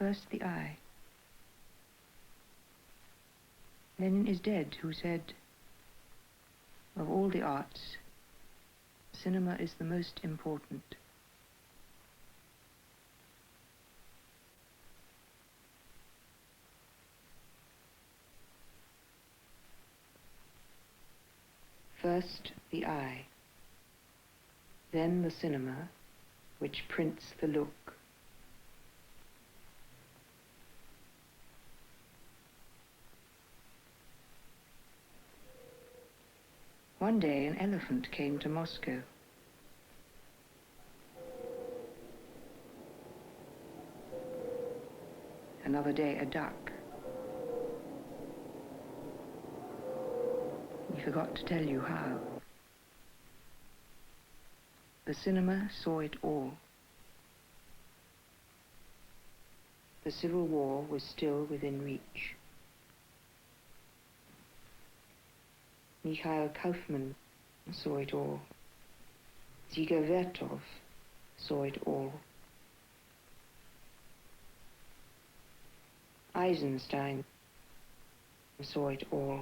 First, the eye. Lenin is dead, who said, of all the arts, cinema is the most important. First, the eye, then the cinema, which prints the look. One day an elephant came to Moscow. Another day a duck. He forgot to tell you how. The cinema saw it all. The Civil War was still within reach. Mikhail Kaufmann saw it all. Dziga Vertov saw it all. Eisenstein saw it all.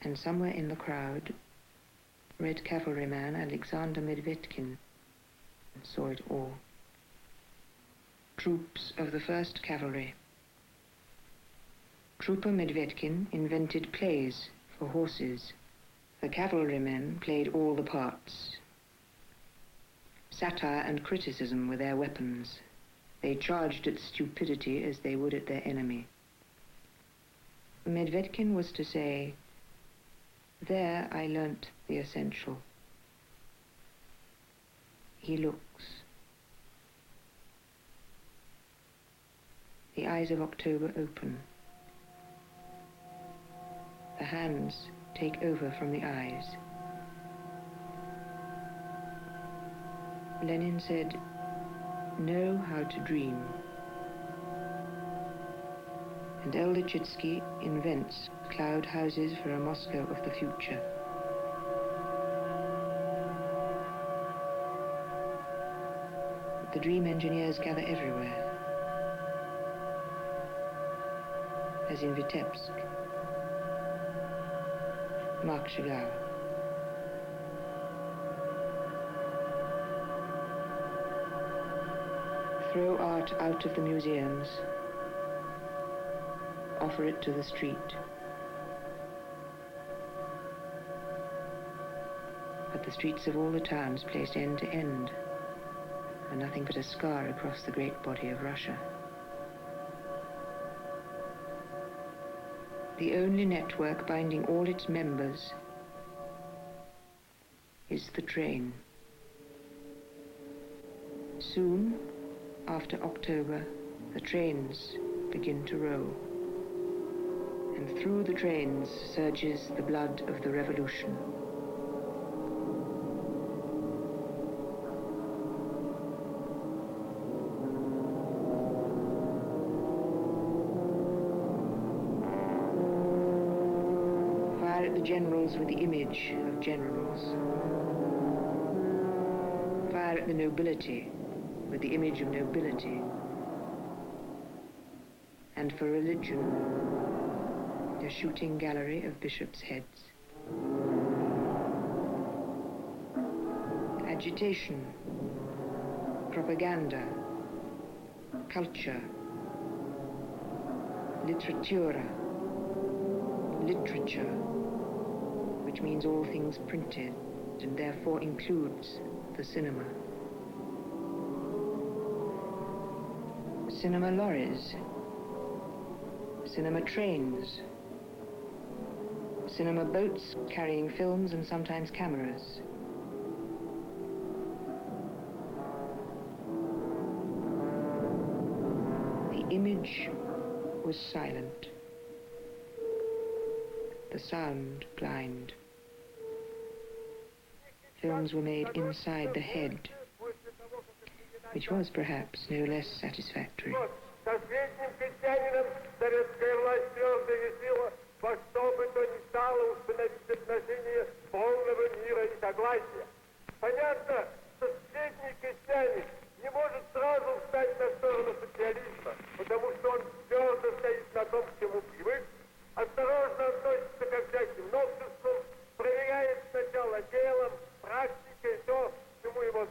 And somewhere in the crowd, Red Cavalryman Alexander Medvedkin saw it all. Troops of the 1st Cavalry. Trooper Medvedkin invented plays for horses. The cavalrymen played all the parts. Satire and criticism were their weapons. They charged at stupidity as they would at their enemy. Medvedkin was to say, "There I learnt the essential." He looks. The eyes of October open. The hands take over from the eyes. Lenin said, "Know how to dream." And El Lichitsky invents cloud houses for a Moscow of the future. The dream engineers gather everywhere, as in Vitebsk, Marche. Throw art out of the museums, offer it to the street. But the streets of all the towns placed end to end are nothing but a scar across the great body of Russia. The only network binding all its members is the train. Soon, after October, the trains begin to roll. And through the trains surges the blood of the revolution. Fire at the generals with the image of generals. Fire at the nobility with the image of nobility. And for religion, a shooting gallery of bishops' heads. Agitation, propaganda, culture, literatura, literature, which means all things printed and therefore includes the cinema. Cinema lorries, cinema trains, cinema boats carrying films and sometimes cameras. The image was silent, the sound blind. Films were made inside the head, which was perhaps no less satisfactory. Во что бы то ни стало установить отношения полного мира и согласия. Понятно, что средний крестьянин не может сразу встать на сторону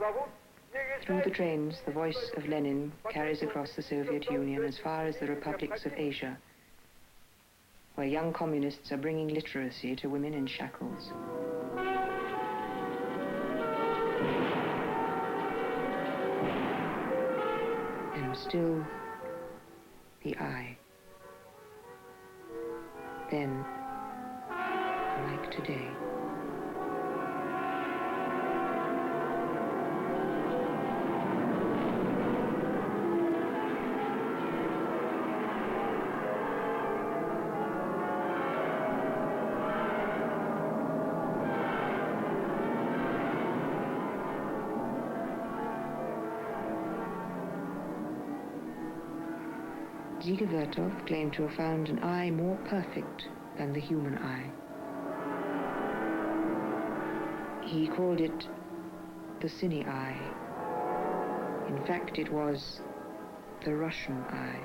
зовут. Through the trains, the voice of Lenin carries across the Soviet Union as far as the republics of Asia, where young communists are bringing literacy to women in shackles. And still, the eye. Then, like today. Dziga Vertov claimed to have found an eye more perfect than the human eye. He called it the cine eye. In fact, it was the Russian eye.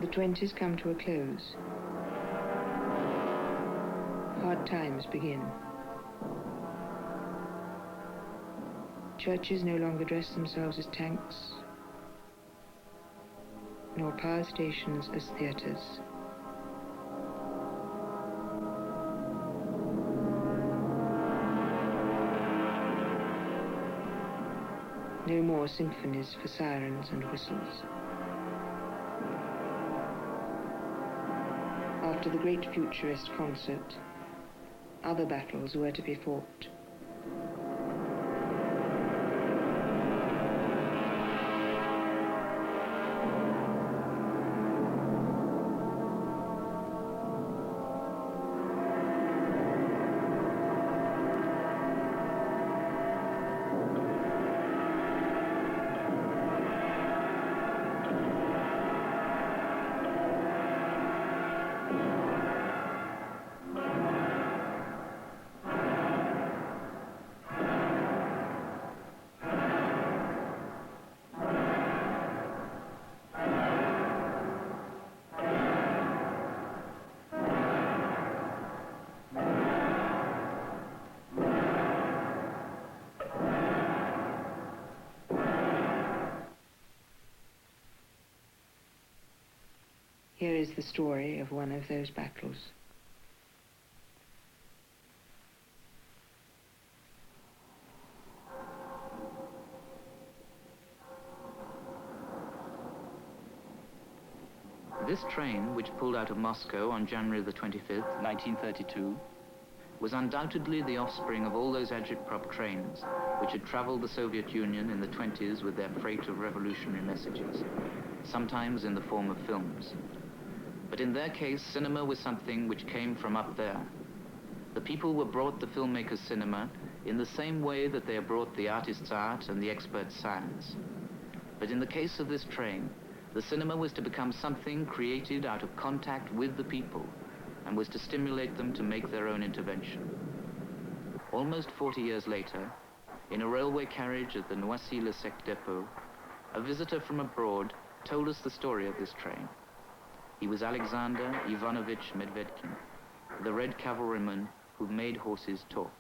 The 20s come to a close. Hard times begin. Churches no longer dress themselves as tanks, nor power stations as theaters. No more symphonies for sirens and whistles. After the great futurist concert, other battles were to be fought. Here is the story of one of those battles. This train, which pulled out of Moscow on January the 25th, 1932, was undoubtedly the offspring of all those agitprop trains which had traveled the Soviet Union in the 20s with their freight of revolutionary messages, sometimes in the form of films. But in their case, cinema was something which came from up there. The people were brought the filmmaker's cinema in the same way that they are brought the artist's art and the expert's science. But in the case of this train, the cinema was to become something created out of contact with the people and was to stimulate them to make their own intervention. Almost 40 years later, in a railway carriage at the Noisy-le-Sec depot, a visitor from abroad told us the story of this train. He was Alexander Ivanovich Medvedkin, the Red Cavalryman who made horses talk.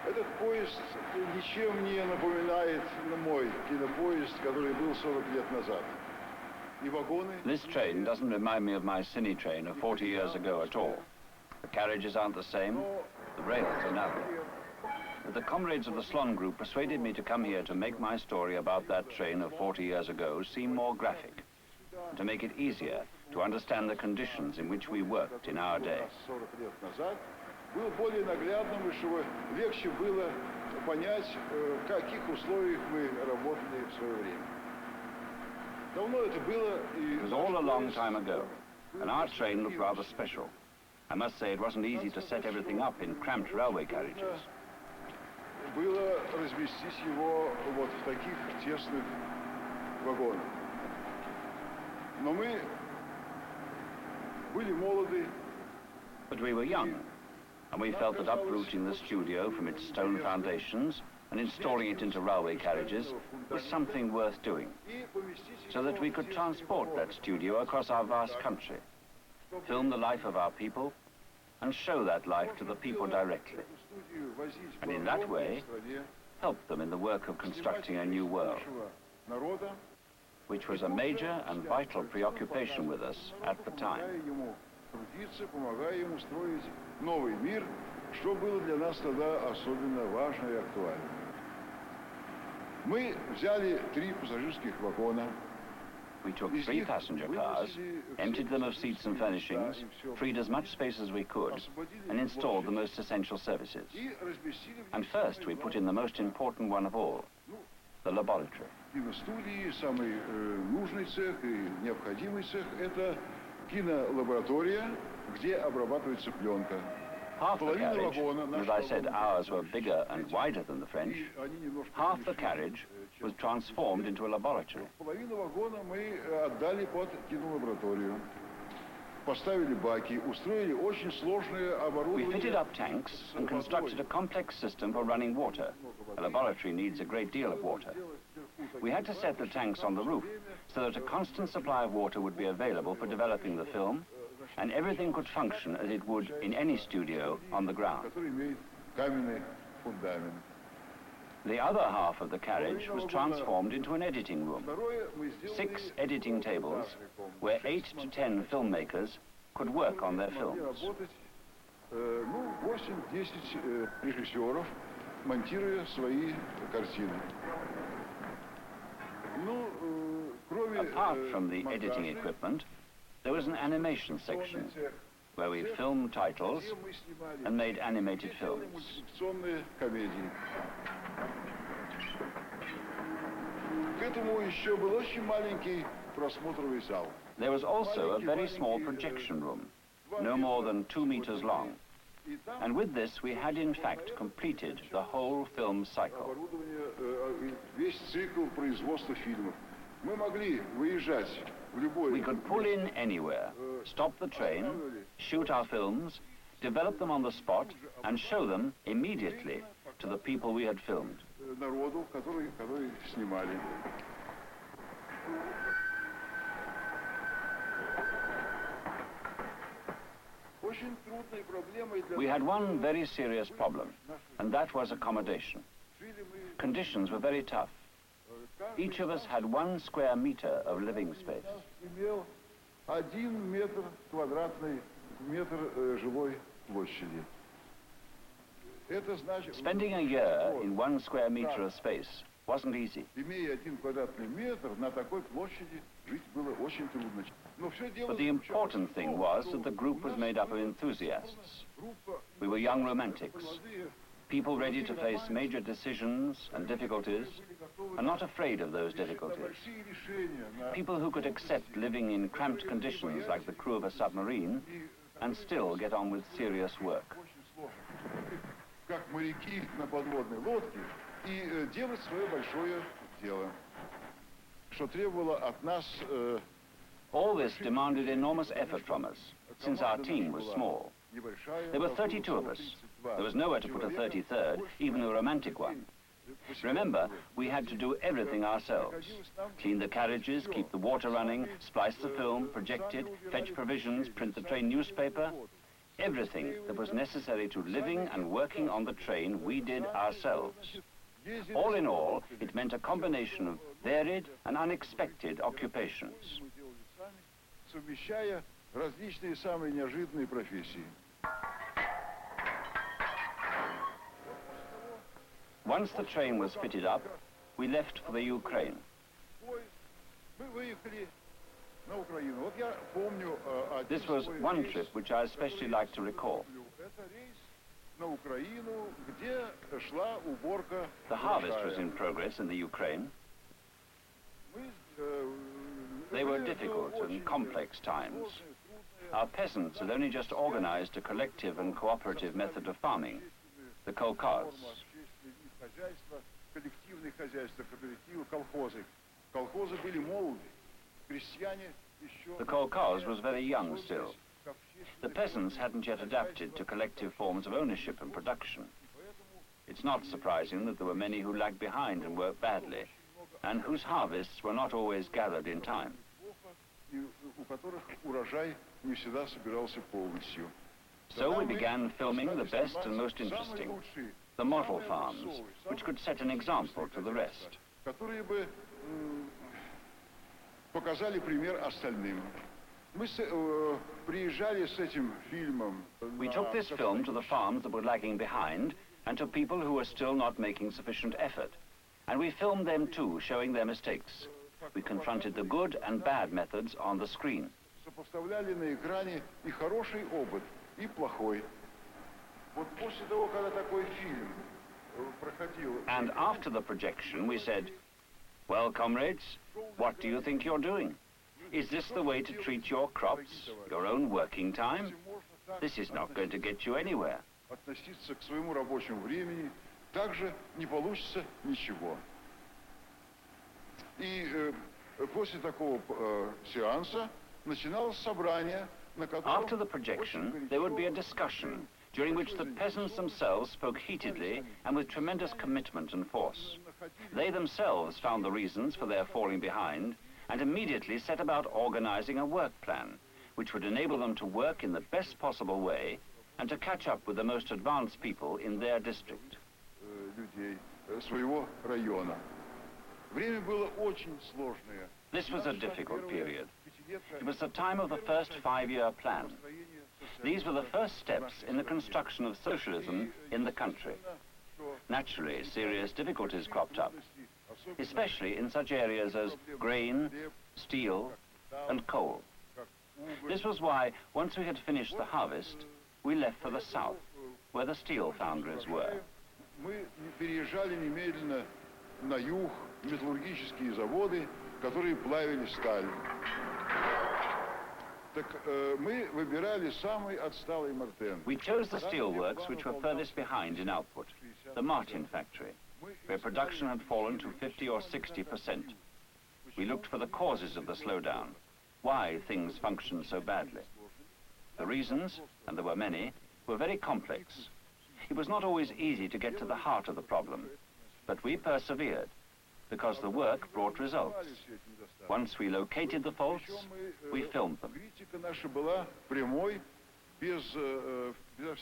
Этот поезд ничем не напоминает мой кинопоезд, который был 40 лет назад. И вагоны... This train doesn't remind me of my cine train of 40 years ago at all. The carriages aren't the same, the rails are narrow. But the comrades of the Slon Group persuaded me to come here to make my story about that train of 40 years ago seem more graphic, and to make it easier to understand the conditions in which we worked in our day. Было более наглядным, чтобы легче было понять, в каких условиях мы работали в свое время. Давно это было, и... It was all a long time ago, and our train looked rather special. I must say it wasn't easy to set everything up in cramped railway carriages. Было разместить его вот в таких тесных вагонах. Но мы были молоды. But we were young, and we felt that uprooting the studio from its stone foundations and installing it into railway carriages was something worth doing, so that we could transport that studio across our vast country, film the life of our people, and show that life to the people directly, and in that way help them in the work of constructing a new world, which was a major and vital preoccupation with us at the time. Что было для нас тогда особенно важно и актуально. Мы взяли 3 пассажирских вагона. We took 3 passenger cars, emptied them of seats and furnishings, freed as much space as we could, and installed the most essential services. And first we put in the most important one of all, the laboratory. Киностудии, самый нужный цех и необходимый цех – это кинолаборатория, где обрабатывается пленка. Half the carriage, as I said, ours were bigger and wider than the French, half the carriage was transformed into a laboratory. Половину вагона мы отдали под кинолабораторию. Поставили баки, устроили очень сложное оборудование. We fitted up tanks and constructed a complex system for running water. A laboratory needs a great deal of water. We had to set the tanks on the roof so that a constant supply of water would be available for developing the film, and everything could function as it would in any studio on the ground. The other half of the carriage was transformed into an editing room. 6 editing tables where 8 to 10 filmmakers could work on their films. 8-10 режиссеров, монтируя свои картины. Apart from the editing equipment, there was an animation section where we filmed titles and made animated films. There was also a very small projection room, no more than 2 meters long. And with this, we had in fact completed the whole film cycle. We could pull in anywhere, stop the train, shoot our films, develop them on the spot, and show them immediately to the people we had filmed. We had one very serious problem, and that was accommodation. Conditions were very tough. Each of us had 1 square meter of living space. Spending a year in 1 square meter of space wasn't easy. But the important thing was that the group was made up of enthusiasts. We were young romantics, people ready to face major decisions and difficulties, and not afraid of those difficulties. People who could accept living in cramped conditions like the crew of a submarine and still get on with serious work. All this demanded enormous effort from us, since our team was small. There were 32 of us. There was nowhere to put a 33rd, even a romantic one. Remember, we had to do everything ourselves. Clean the carriages, keep the water running, splice the film, project it, fetch provisions, print the train newspaper. Everything that was necessary to living and working on the train, we did ourselves. All in all, it meant a combination of varied and unexpected occupations. Once the train was fitted up, we left for the Ukraine. This was one trip which I especially like to recall. The harvest was in progress in the Ukraine. They were difficult and complex times. Our peasants had only just organized a collective and cooperative method of farming, the kolkhoz. The kolkhoz was very young still. The peasants hadn't yet adapted to collective forms of ownership and production. It's not surprising that there were many who lagged behind and worked badly, and whose harvests were not always gathered in time. So we began filming the best and most interesting, the model farms, which could set an example to the rest. We took this film to the farms that were lagging behind and to people who were still not making sufficient effort. And we filmed them too, showing their mistakes. We confronted the good and bad methods on the screen. And after the projection, we said, well, comrades, what do you think you're doing? Is this the way to treat your crops, your own working time? This is not going to get you anywhere. After the projection, there would be a discussion, during which the peasants themselves spoke heatedly and with tremendous commitment and force. They themselves found the reasons for their falling behind and immediately set about organizing a work plan, which would enable them to work in the best possible way and to catch up with the most advanced people in their district. This was a difficult period. It was the time of the first 5-year plan. These were the first steps in the construction of socialism in the country. Naturally, serious difficulties cropped up, especially in such areas as grain, steel, and coal. This was why, once we had finished the harvest, we left for the south, where the steel foundries were. We chose the steelworks which were furthest behind in output, the marche factory, where production had fallen to 50 or 60%. We looked for the causes of the slowdown, why things functioned so badly. The reasons, and there were many, were very complex. It was not always easy to get to the heart of the problem, but we persevered, because the work brought results. Once we located the faults, we filmed them.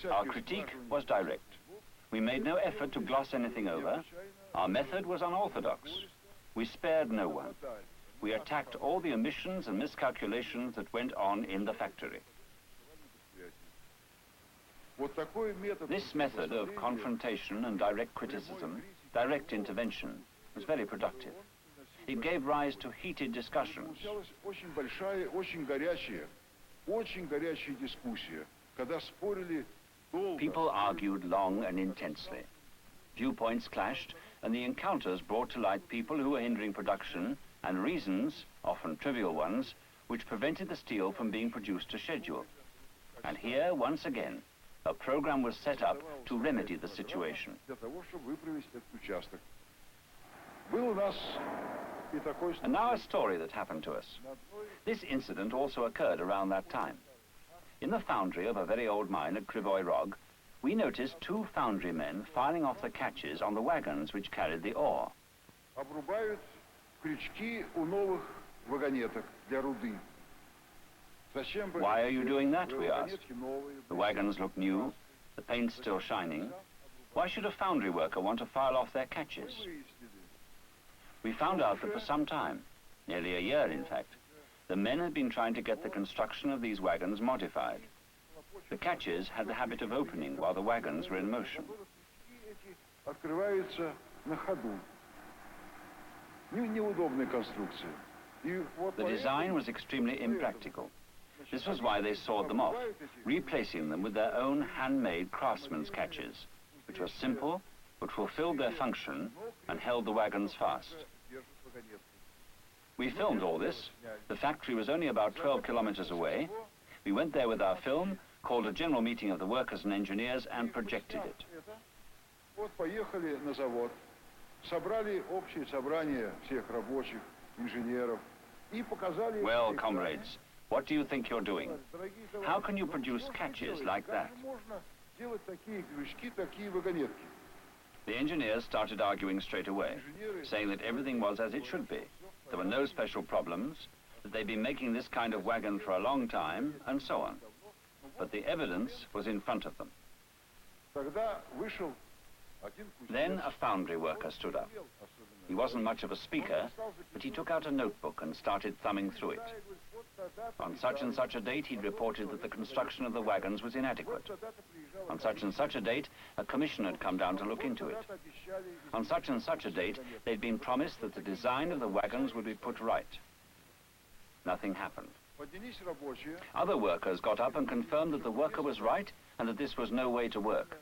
Our critique was direct. We made no effort to gloss anything over. Our method was unorthodox. We spared no one. We attacked all the omissions and miscalculations that went on in the factory. This method of confrontation and direct criticism, direct intervention, was very productive. It gave rise to heated discussions. People argued long and intensely. Viewpoints clashed, and the encounters brought to light people who were hindering production and reasons, often trivial ones, which prevented the steel from being produced to schedule. And here, once again, a program was set up to remedy the situation. And now a story that happened to us. This incident also occurred around that time. In the foundry of a very old mine at Krivoy Rog, we noticed 2 foundry men filing off the catches on the wagons which carried the ore. Why are you doing that, we asked. The wagons look new, the paint's still shining. Why should a foundry worker want to file off their catches? We found out that for some time, nearly a year in fact, the men had been trying to get the construction of these wagons modified. The catches had the habit of opening while the wagons were in motion. The design was extremely impractical. This was why they sawed them off, replacing them with their own handmade craftsman's catches, which were simple, but fulfilled their function and held the wagons fast. We filmed all this. The factory was only about 12 kilometers away. We went there with our film, called a general meeting of the workers and engineers, and projected it. Well, comrades, what do you think you're doing? How can you produce catches like that? The engineers started arguing straight away, saying that everything was as it should be. There were no special problems, that they'd been making this kind of wagon for a long time, and so on. But the evidence was in front of them. Then a foundry worker stood up. He wasn't much of a speaker, but he took out a notebook and started thumbing through it. On such and such a date, he'd reported that the construction of the wagons was inadequate. On such and such a date, a commission had come down to look into it. On such and such a date, they'd been promised that the design of the wagons would be put right. Nothing happened. Other workers got up and confirmed that the worker was right and that this was no way to work.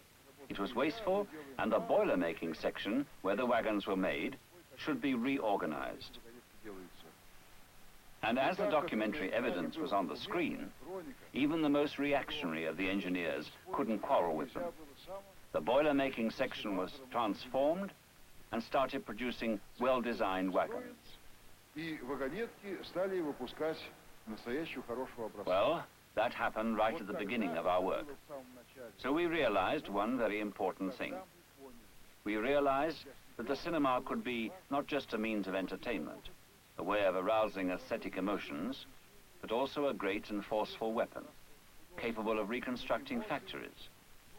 It was wasteful, and the boiler-making section, where the wagons were made, should be reorganized. And as the documentary evidence was on the screen, even the most reactionary of the engineers couldn't quarrel with them. The boiler-making section was transformed and started producing well-designed wagons. Well, that happened right at the beginning of our work. So we realized one very important thing. We realized that the cinema could be not just a means of entertainment, a way of arousing aesthetic emotions, but also a great and forceful weapon, capable of reconstructing factories,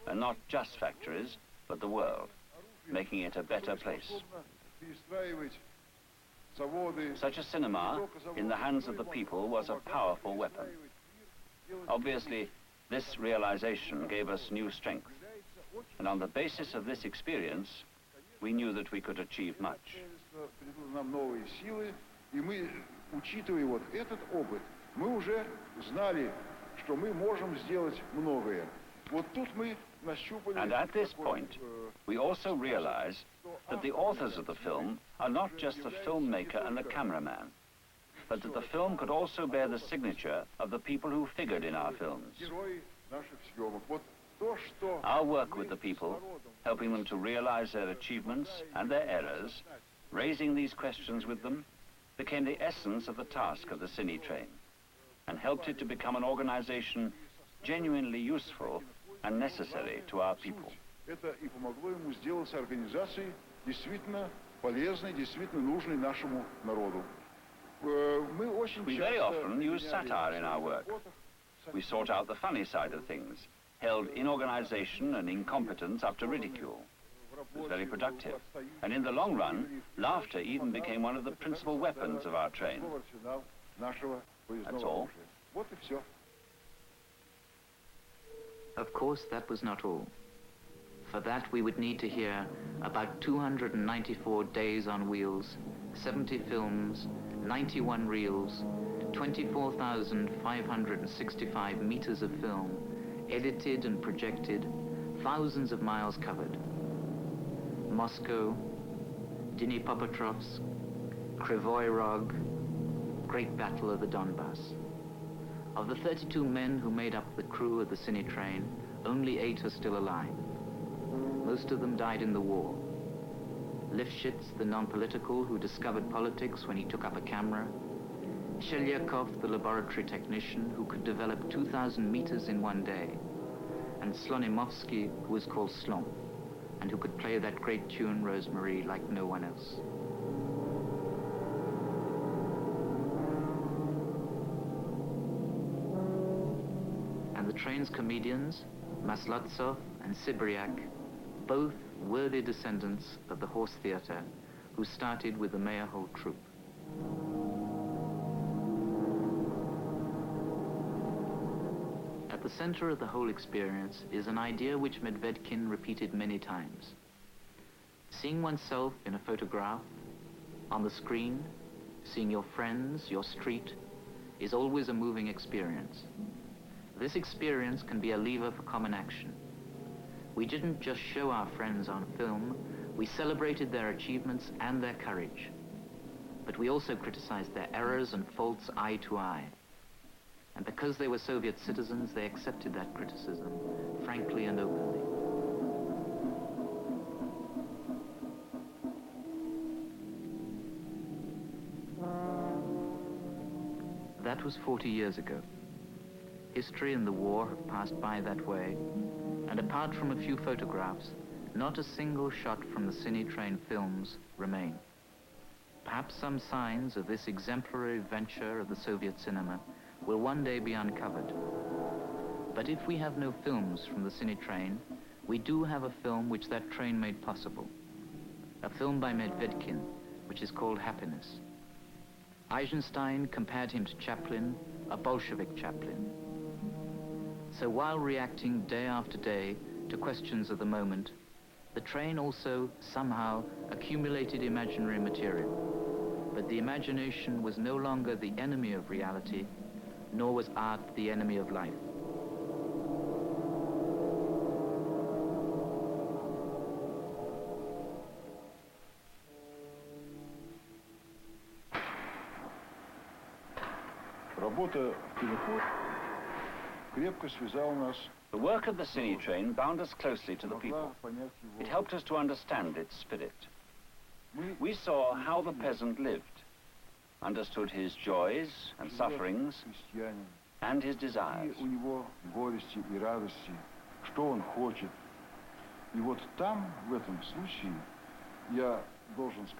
and not just factories, but the world, making it a better place. Such a cinema, in the hands of the people, was a powerful weapon. Obviously, this realization gave us new strength, and on the basis of this experience, we knew that we could achieve much. And at this point, we also realized that the authors of the film are not just the filmmaker and the cameraman, but that the film could also bear the signature of the people who figured in our films. Our work with the people, helping them to realize their achievements and their errors, raising these questions with them, became the essence of the task of the Cine Train, and helped it to become an organization genuinely useful and necessary to our people. We very often use satire in our work. We sort out the funny side of things, held inorganization and incompetence up to ridicule. It was very productive. And in the long run, laughter even became one of the principal weapons of our train. That's all. Of course, that was not all. For that, we would need to hear about 294 days on wheels, 70 films, 91 reels, 24,565 meters of film, edited and projected, thousands of miles covered. Moscow, Dnipropetrovsk, Krivoy Rog, Great Battle of the Donbass. Of the 32 men who made up the crew of the Cine Train, only 8 are still alive. Most of them died in the war. Lifshitz, the non-political who discovered politics when he took up a camera. Shelyakov, the laboratory technician who could develop 2,000 meters in one day. And Slonimovsky, who was called Slom, and who could play that great tune, Rosemary, like no one else. And the train's comedians, Maslotsov and Sibryak, both worthy descendants of the horse theater, who started with the Meyerhold troupe. At the center of the whole experience is an idea which Medvedkin repeated many times. Seeing oneself in a photograph, on the screen, seeing your friends, your street, is always a moving experience. This experience can be a lever for common action. We didn't just show our friends on film, we celebrated their achievements and their courage. But we also criticized their errors and faults eye to eye. And because they were Soviet citizens, they accepted that criticism, frankly and openly. That was 40 years ago. History and the war have passed by that way, and apart from a few photographs, not a single shot from the Cine Train films remain. Perhaps some signs of this exemplary venture of the Soviet cinema will one day be uncovered. But if we have no films from the Cine Train, we do have a film which that train made possible. A film by Medvedkin, which is called Happiness. Eisenstein compared him to Chaplin, a Bolshevik Chaplin. So while reacting day after day to questions of the moment, the train also somehow accumulated imaginary material. But the imagination was no longer the enemy of reality, nor was art the enemy of life. The work of the Cine Train bound us closely to the people. It helped us to understand its spirit. We saw how the peasant lived, understood his joys and sufferings, and his desires.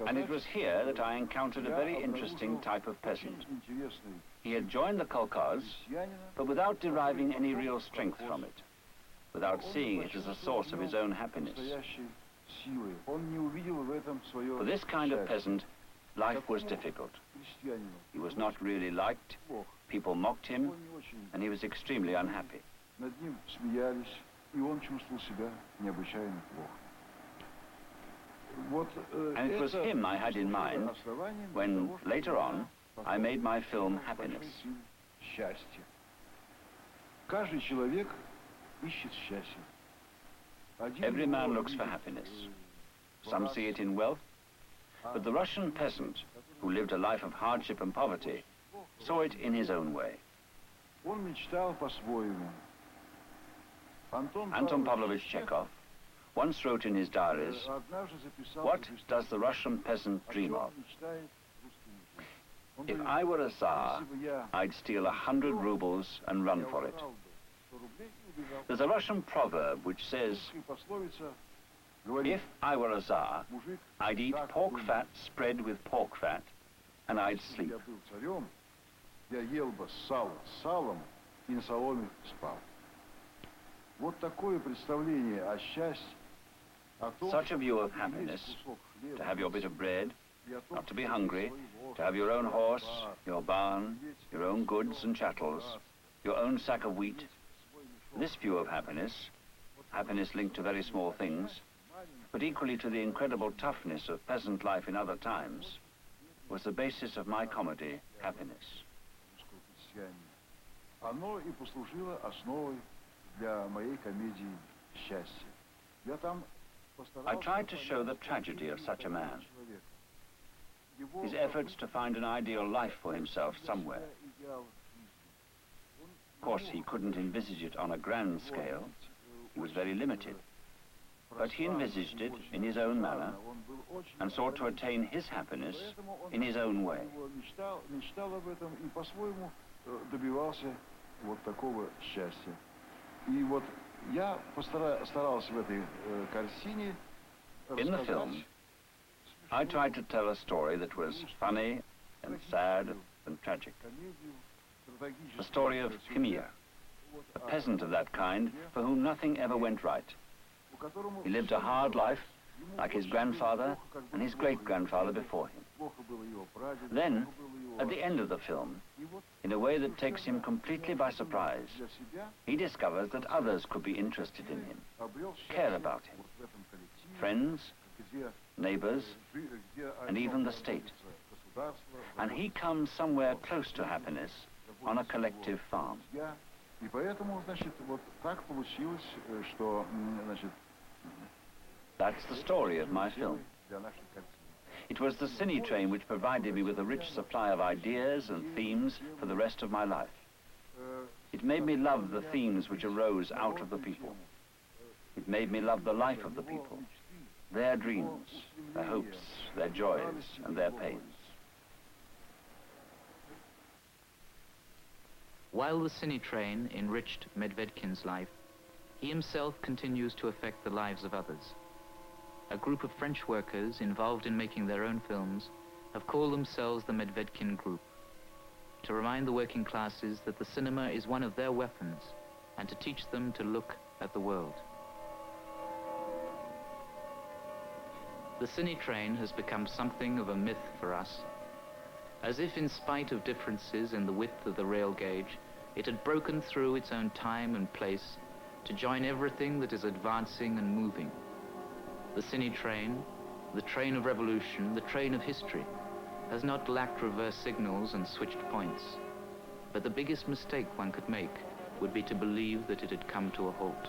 And it was here that I encountered a very interesting type of peasant. He had joined the kolkhoz, but without deriving any real strength from it, without seeing it as a source of his own happiness. For this kind of peasant, life was difficult. He was not really liked, people mocked him, and he was extremely unhappy. And it was him I had in mind when, later on, I made my film Happiness. Every man looks for happiness. Some see it in wealth, but the Russian peasant, who lived a life of hardship and poverty, saw it in his own way. Anton Pavlovich Chekhov once wrote in his diaries, "What does the Russian peasant dream of? If I were a Tsar, I'd steal 100 rubles and run for it." There's a Russian proverb which says, "If I were a Tsar, I'd eat pork fat spread with pork fat, and I'd sleep." Such a view of happiness, to have your bit of bread, not to be hungry, to have your own horse, your barn, your own goods and chattels, your own sack of wheat. This view of happiness, happiness linked to very small things, but equally to the incredible toughness of peasant life in other times, was the basis of my comedy, Happiness. I tried to show the tragedy of such a man, his efforts to find an ideal life for himself somewhere. Of course, he couldn't envisage it on a grand scale. He was very limited. But he envisaged it in his own manner and sought to attain his happiness in his own way. In the film, I tried to tell a story that was funny and sad and tragic. The story of Khmir, a peasant of that kind for whom nothing ever went right. He lived a hard life, like his grandfather and his great-grandfather before him. Then, at the end of the film, in a way that takes him completely by surprise, he discovers that others could be interested in him, care about him. Friends, neighbors, and even the state. And he comes somewhere close to happiness on a collective farm. That's the story of my film. It was the Cine Train which provided me with a rich supply of ideas and themes for the rest of my life. It made me love the themes which arose out of the people. It made me love the life of the people, their dreams, their hopes, their joys, and their pains. While the Cine Train enriched Medvedkin's life, he himself continues to affect the lives of others. a group of French workers involved in making their own films have called themselves the Medvedkin Group, to remind the working classes that the cinema is one of their weapons and to teach them to look at the world. The cine train has become something of a myth for us, as if in spite of differences in the width of the rail gauge, it had broken through its own time and place to join everything that is advancing and moving. The cine train, the train of revolution, the train of history, has not lacked reverse signals and switched points, but the biggest mistake one could make would be to believe that it had come to a halt.